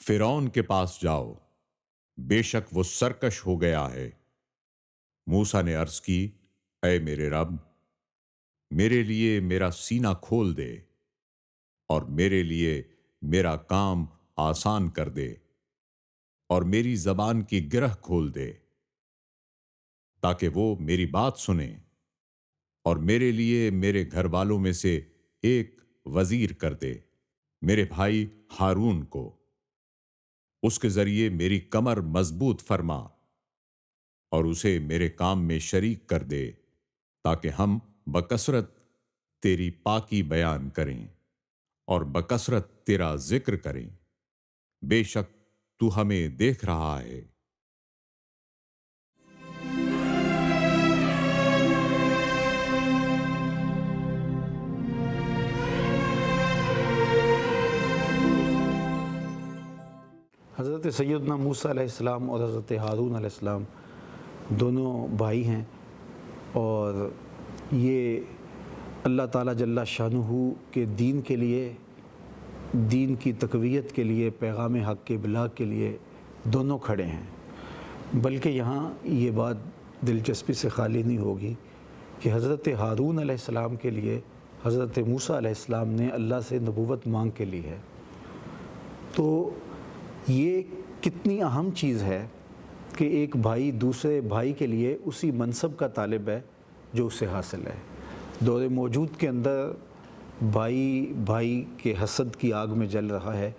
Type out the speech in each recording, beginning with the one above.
फिरौन के पास जाओ, बेशक वो सरकश हो गया है। मूसा ने अर्ज की, ऐ मेरे रब, मेरे लिए मेरा सीना खोल दे और मेरे लिए मेरा काम आसान कर दे और मेरी जबान की गिरह खोल दे, ताकि वो मेरी बात सुने और मेरे लिए मेरे घर वालों में से एक वजीर कर दे, मेरे भाई हारून को। उसके जरिए मेरी कमर मजबूत फरमा और उसे मेरे काम में शरीक कर दे, ताकि हम बकसरत तेरी पाकी बयान करें और बकसरत तेरा जिक्र करें। बेशक तू हमें देख रहा है। हज़रत सैयदना मूसा अलैहिस्सलाम और हज़रत हारून अलैहिस्सलाम दोनों भाई हैं और ये अल्लाह ताला जल्ला शानुहु के दीन के लिए, दीन की तक़वियत के लिए, पैगाम हक़ के इब्लाग़ के लिए दोनों खड़े हैं। बल्कि यहाँ ये बात दिलचस्पी से खाली नहीं होगी कि हज़रत हारून अलैहिस्सलाम के लिए हज़रत मूसा अलैहिस्सलाम ने अल्लाह से नबूवत मांग के ली है। तो ये कितनी अहम चीज़ है कि एक भाई दूसरे भाई के लिए उसी मनसब का तालिब है जो उससे हासिल है। दौर मौजूद के अंदर भाई भाई के हसद की आग में जल रहा है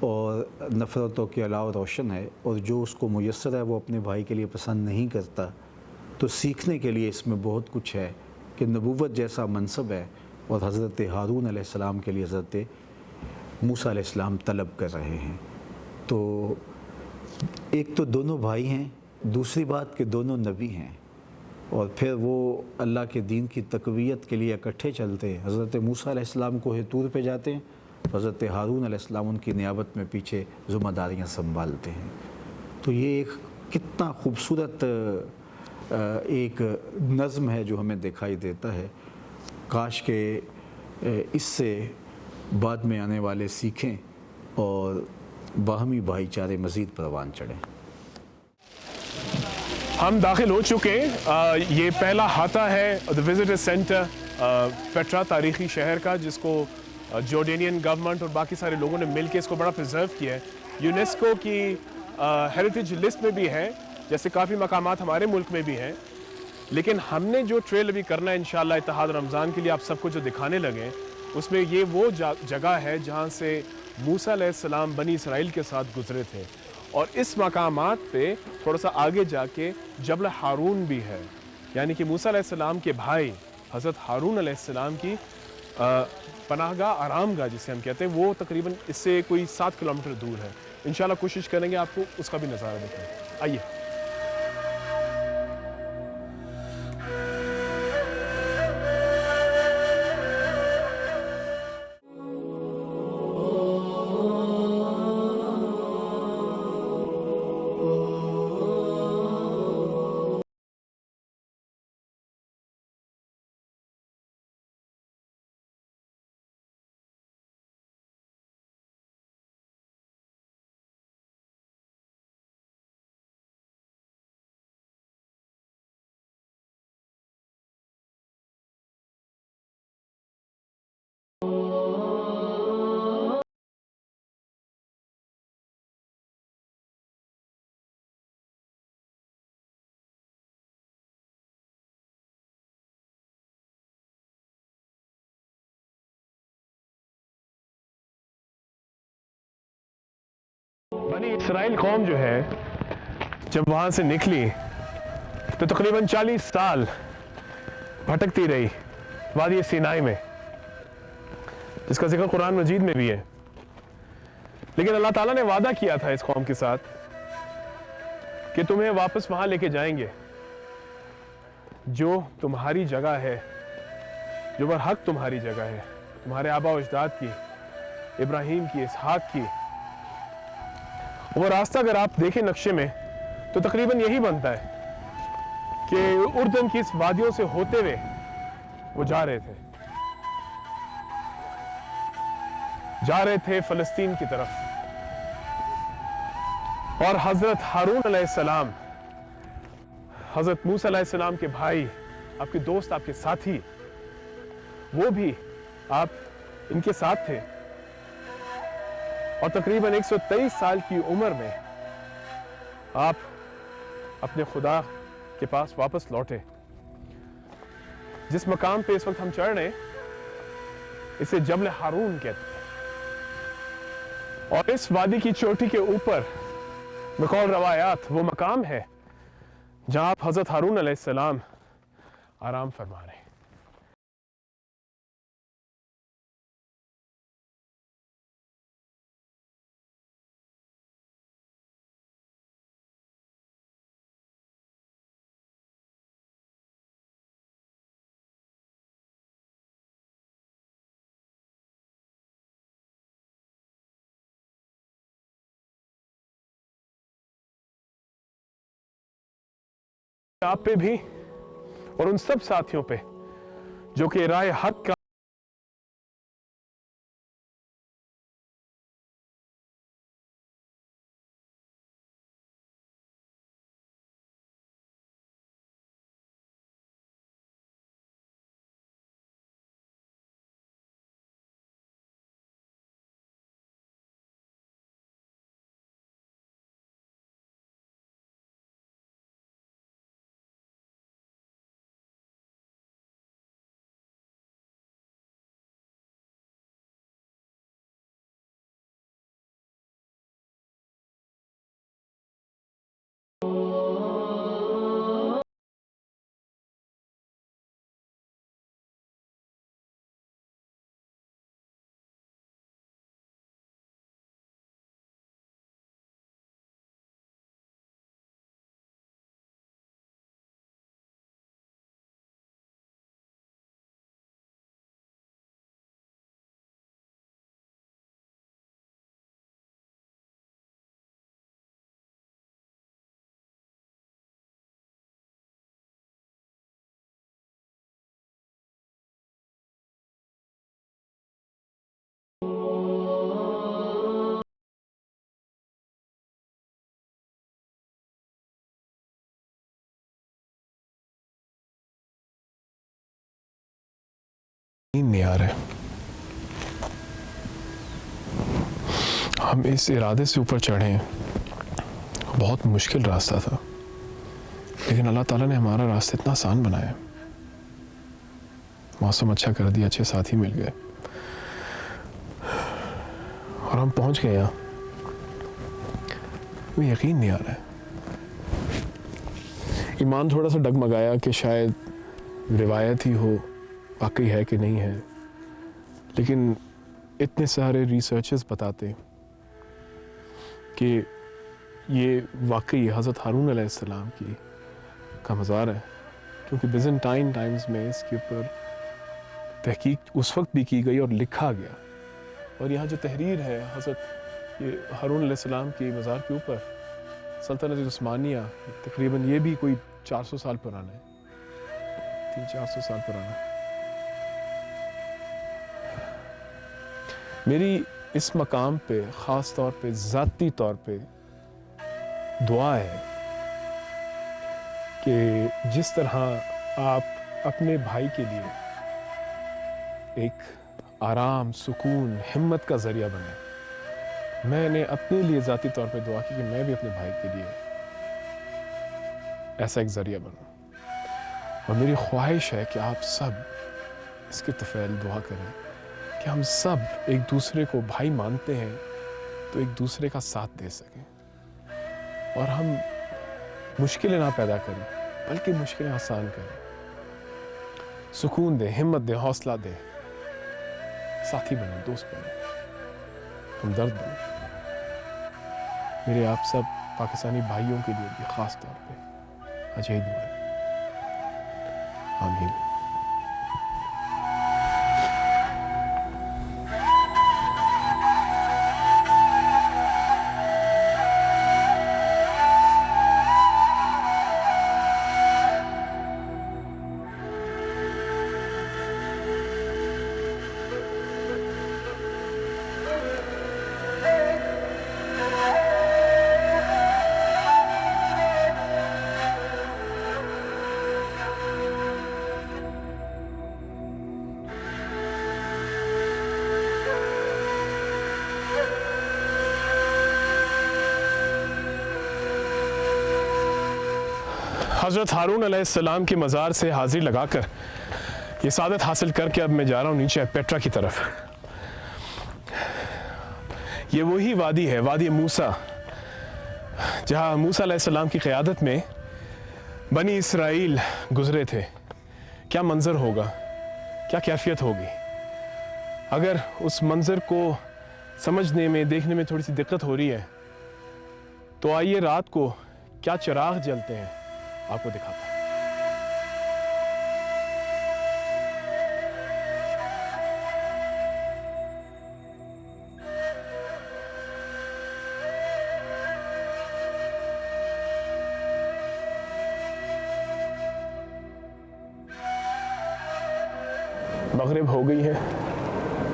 और नफ़रतों के अलावा रोशन है, और जो उसको मुयस्सर है वो अपने भाई के लिए पसंद नहीं करता। तो सीखने के लिए इसमें बहुत कुछ है कि नबूवत जैसा मनसब है और हज़रत हारून अलैहिस्सलाम के लिए हज़रत मूसा अलैहिस्सलाम तलब कर रहे हैं। तो एक तो दोनों भाई हैं, दूसरी बात कि दोनों नबी हैं, और फिर वो अल्लाह के दीन की तक़वियत के लिए इकट्ठे चलते हैं। हज़रत मूसा अलैहिस्सलाम को तूर पे जाते हैं, हज़रत हारून अलैहिस्सलाम उनकी नियाबत में पीछे ज़िम्मेदारियाँ संभालते हैं। तो ये एक कितना ख़ूबसूरत एक नज़्म है जो हमें दिखाई देता है। काश के इससे बाद में आने वाले सीखें और बाहमी भाईचारे मज़ीद परवान चढ़ें। हम दाखिल हो चुके हैं। ये पहला हाता है द विजिटर सेंटर पेट्रा तारीख़ी शहर का, जिसको जॉर्डेनियन गवर्नमेंट और बाकी सारे लोगों ने मिलकर इसको बड़ा प्रिजर्व किया है। यूनेस्को की हेरिटेज लिस्ट में भी है, जैसे काफ़ी मकामात हमारे मुल्क में भी हैं। लेकिन हमने जो ट्रेल अभी करना है इंशाअल्लाह इत्तेहाद रमज़ान के लिए आप सबको जो दिखाने लगे, उसमें ये वो जगह है जहाँ से मूसा अलैहिस्सलाम बनी इसराइल के साथ गुजरे थे। और इस मकामात पे थोड़ा सा आगे जाके जबल हारून भी है, यानी कि मूसा अलैहिस्सलाम के भाई हज़रत हारून अलैहिस्सलाम की पनाहगाह, आरामगाह जिसे हम कहते हैं, वो तकरीबन इससे कोई 7 किलोमीटर दूर है। इंशाल्लाह कोशिश करेंगे आपको उसका भी नज़ारा दिखाएं। आइए। बनी इसराइल कौम जो है जब वहाँ से निकली तो तकरीबन 40 साल भटकती रही वादी सीनाई में, जिसका जिक्र कुरान मजीद में भी है। लेकिन अल्लाह ताला ने वादा किया था इस कौम के साथ कि तुम्हें वापस वहाँ लेके जाएंगे जो तुम्हारी जगह है, जो बरहक तुम्हारी जगह है, तुम्हारे आबा व अजदाद की, इब्राहीम की, इसहाक की। वो रास्ता अगर आप देखें नक्शे में तो तकरीबन यही बनता है कि उर्दन की इस वादियों से होते हुए वो जा रहे थे फ़लस्तीन की तरफ। और हजरत हारून अलैहिस्सलाम, हजरत मूसा अलैहिस्सलाम के भाई, आपके दोस्त, आपके साथी, वो भी आप इनके साथ थे और तकरीबन 123 साल की उम्र में आप अपने खुदा के पास वापस लौटे। जिस मकाम पे इस वक्त हम चढ़ रहे हैं इसे जबल हारून कहते हैं और इस वादी की चोटी के ऊपर बकौल रवायात वो मकाम है जहां आप हजरत हारून अलैहिस्सलाम आराम फरमा रहे हैं। आप पे भी और उन सब साथियों पे जो कि राय हक का नहीं आ रहा है। हम इस इरादे से ऊपर चढ़े हैं, बहुत मुश्किल रास्ता था लेकिन अल्लाह ताला ने हमारा रास्ता इतना आसान बनाया, मौसम अच्छा कर दिया, अच्छे साथी मिल गए और हम पहुंच गए यहाँ। मुझे यकीन नहीं आ रहा है, ईमान थोड़ा सा डगमगाया कि शायद रिवायत ही हो, वाकई है कि नहीं है, लेकिन इतने सारे रिसर्चर्स बताते कि ये वाकई हज़रत हारून अलैहिस्सलाम की का मज़ार है, क्योंकि बिज़ेंटाइन टाइम्स में इसके ऊपर तहकीक उस वक्त भी की गई और लिखा गया। और यहाँ जो तहरीर है हज़रत ये हारून अलैहिस्सलाम की मज़ार के ऊपर, सल्तनत उस्मानिया, तकरीबन ये भी कोई 400 साल पुराना है, 300-400 साल पुराना। मेरी इस मकाम पे ख़ास तौर पे ज़ाती तौर पे दुआ है कि जिस तरह आप अपने भाई के लिए एक आराम, सुकून, हिम्मत का ज़रिया बने, मैंने अपने लिए ज़ाती तौर पे दुआ की कि मैं भी अपने भाई के लिए ऐसा एक ज़रिया बनूं। और मेरी ख्वाहिश है कि आप सब इसके तफ़ैल दुआ करें कि हम सब एक दूसरे को भाई मानते हैं तो एक दूसरे का साथ दे सकें और हम मुश्किलें ना पैदा करें बल्कि मुश्किलें आसान करें, सुकून दें, हिम्मत दें, हौसला दें, साथी बने, दोस्त बने, हमदर्द बने। मेरे आप सब पाकिस्तानी भाइयों के लिए भी ख़ास तौर पे आज यही दुआ है। आमीन। हज़रत हारून अलैहिस्सलाम के मज़ार से हाज़िरी लगाकर ये सादत हासिल करके अब मैं जा रहा हूँ नीचे पेट्रा की तरफ। ये वही वादी है, वादी मूसा, जहाँ मूसा अलैहिस्सलाम की क़यादत में बनी इसराइल गुज़रे थे। क्या मंज़र होगा, क्या कैफियत होगी। अगर उस मंज़र को समझने में, देखने में थोड़ी सी दिक्कत हो रही है तो आइए रात को क्या चिराग जलते हैं आपको दिखाता हूं। मगरिब हो गई है,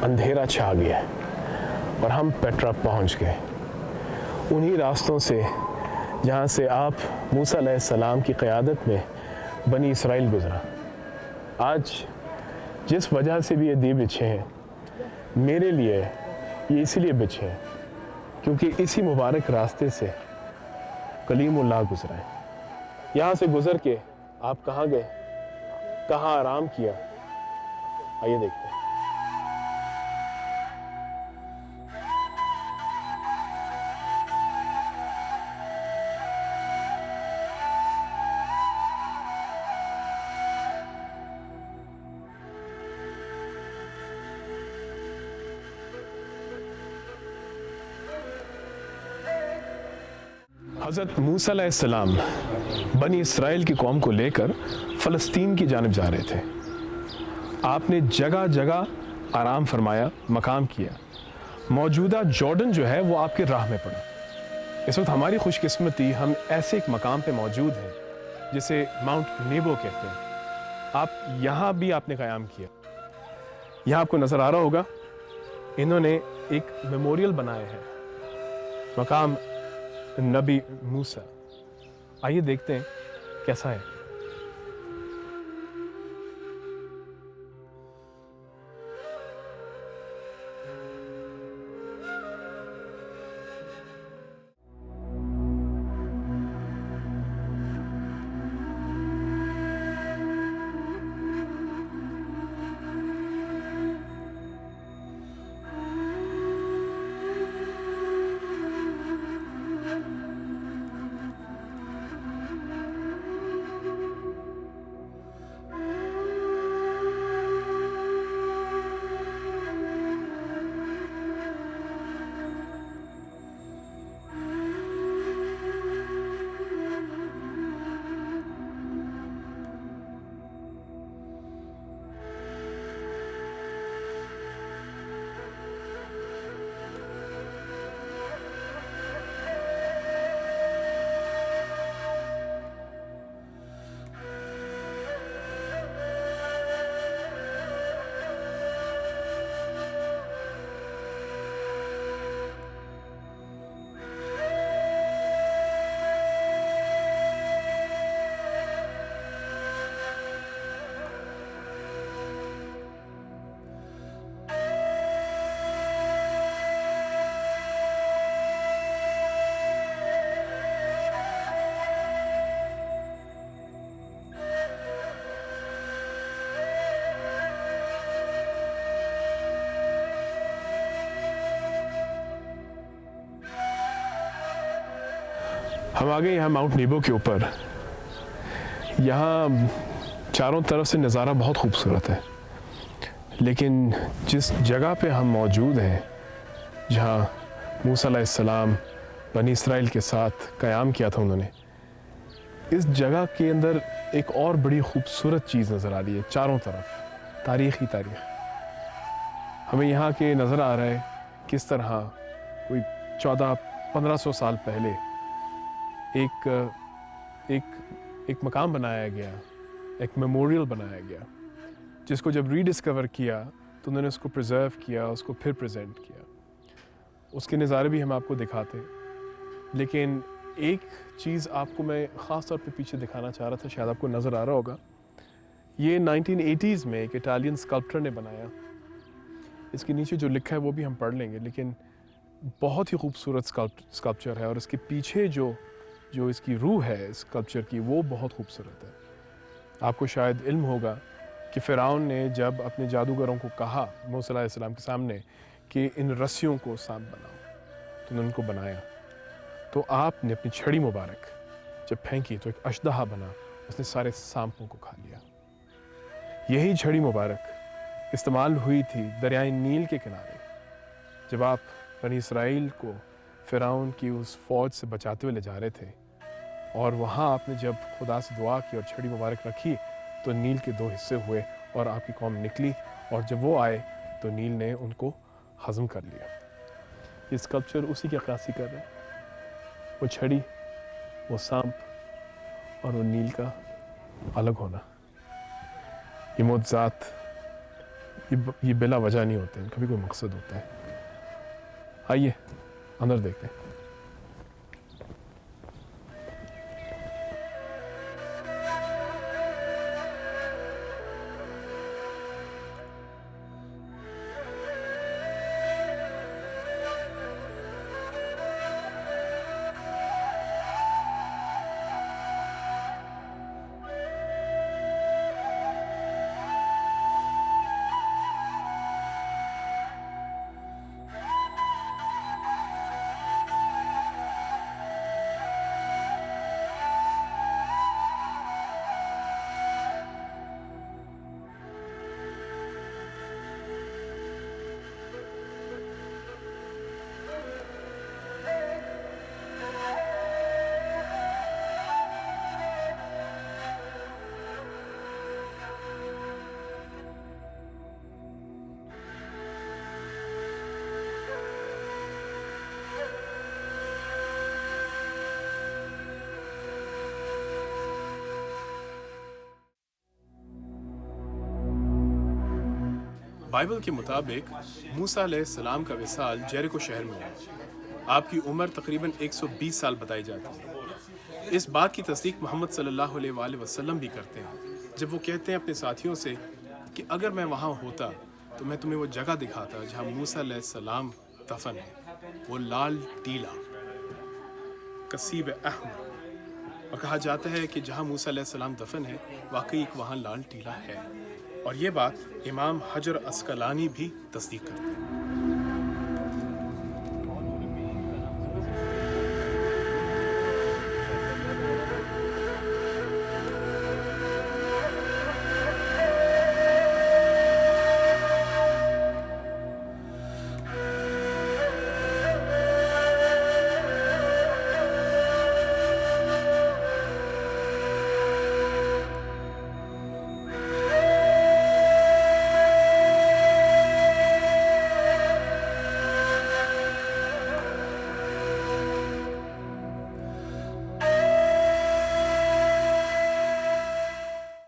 अंधेरा छा गया है और हम पेट्रा पहुंच गए, उन्हीं रास्तों से जहाँ से आप मूसा अलैहिस्सलाम की क़यादत में बनी इसराइल गुज़रा। आज जिस वजह से भी ये दी बिछे हैं, मेरे लिए ये इसीलिए बिछे हैं क्योंकि इसी मुबारक रास्ते से कलीमुल्लाह गुज़रा है। यहाँ से गुज़र के आप कहाँ गए, कहाँ आराम किया, आइए देखते हैं। हज़रत मूसा अलैहिस्सलाम बनी इसराइल की कौम को लेकर फ़लस्तीन की जानिब जा रहे थे। आपने जगह जगह आराम फरमाया, मकाम किया। मौजूदा जॉर्डन जो है वो आपके राह में पड़ा। इस वक्त हमारी खुशकिस्मती, हम ऐसे एक मकाम पे मौजूद हैं जिसे माउंट नेबो कहते हैं। आप यहाँ भी आपने क़याम किया। यहाँ आपको नज़र आ रहा होगा, इन्होंने एक मेमोरियल बनाया है, मकाम नबी मूसा। आइए देखते हैं कैसा है। हम आ गए यहाँ माउंट नेबो के ऊपर। यहाँ चारों तरफ से नज़ारा बहुत खूबसूरत है, लेकिन जिस जगह पे हम मौजूद हैं, जहाँ मूसा अलैहिस्सलाम बनी इसराइल के साथ क़याम किया था उन्होंने, इस जगह के अंदर एक और बड़ी खूबसूरत चीज़ नज़र आ रही है। चारों तरफ तारीख़ ही तारीख़। हमें यहाँ के नज़र आ रहा है किस तरह कोई 1400-1500 साल पहले एक मकाम बनाया गया, एक मेमोरियल बनाया गया, जिसको जब रीडिस्कवर किया तो उन्होंने उसको प्रिजर्व किया, उसको फिर प्रेजेंट किया। उसके नज़ारे भी हम आपको दिखाते हैं, लेकिन एक चीज़ आपको मैं ख़ास तौर पे पीछे दिखाना चाह रहा था, शायद आपको नज़र आ रहा होगा। ये 1980s में एक इटालियन स्कल्प्टर ने बनाया। इसके नीचे जो लिखा है वो भी हम पढ़ लेंगे, लेकिन बहुत ही खूबसूरत स्कल्पचर है। और इसके पीछे जो जो इसकी रूह है इस कल्चर की, वो बहुत खूबसूरत है। आपको शायद इल्म होगा कि फ़िरौन ने जब अपने जादूगरों को कहा मूसा अलैहिस्सलाम के सामने कि इन रस्सियों को सांप बनाओ, तो उन्होंने उनको बनाया। तो आपने अपनी छड़ी मुबारक जब फेंकी तो एक अशदहा बना, उसने सारे सांपों को खा लिया। यही छड़ी मुबारक इस्तेमाल हुई थी दरियाए नील के किनारे जब आप बनी इसराइल को फ़िरौन की उस फ़ौज से बचाते हुए ले जा रहे थे, और वहाँ आपने जब खुदा से दुआ की और छड़ी मुबारक रखी तो नील के 2 हिस्से हुए और आपकी कौम निकली, और जब वो आए तो नील ने उनको हज़म कर लिया। ये स्कल्पचर उसी की अक्कासी कर रहा है, वो छड़ी, वो सांप और वो नील का अलग होना। ये मुआज़ात ये बिला वजह नहीं होते, कभी कोई मकसद होता है। आइए अंदर देखते हैं। बाइबल के मुताबिक मूसा अलैहिस्सलाम का विसाल जेरिको शहर में हुआ। आपकी उम्र तकरीबन 120 साल बताई जाती है। इस बात की तस्दीक मोहम्मद सल्लल्लाहु अलैहि वसल्लम भी करते हैं जब वो कहते हैं अपने साथियों से कि अगर मैं वहाँ होता तो मैं तुम्हें वो जगह दिखाता जहाँ मूसा अलैहिस्सलाम दफन है, वो लाल टीला कसीब अहमद। और कहा जाता है कि जहाँ मूसा अलैहिस्सलाम दफन है वाकई एक वहाँ लाल टीला है, और ये बात इमाम हजर अस्कलानी भी तस्दीक करते हैं।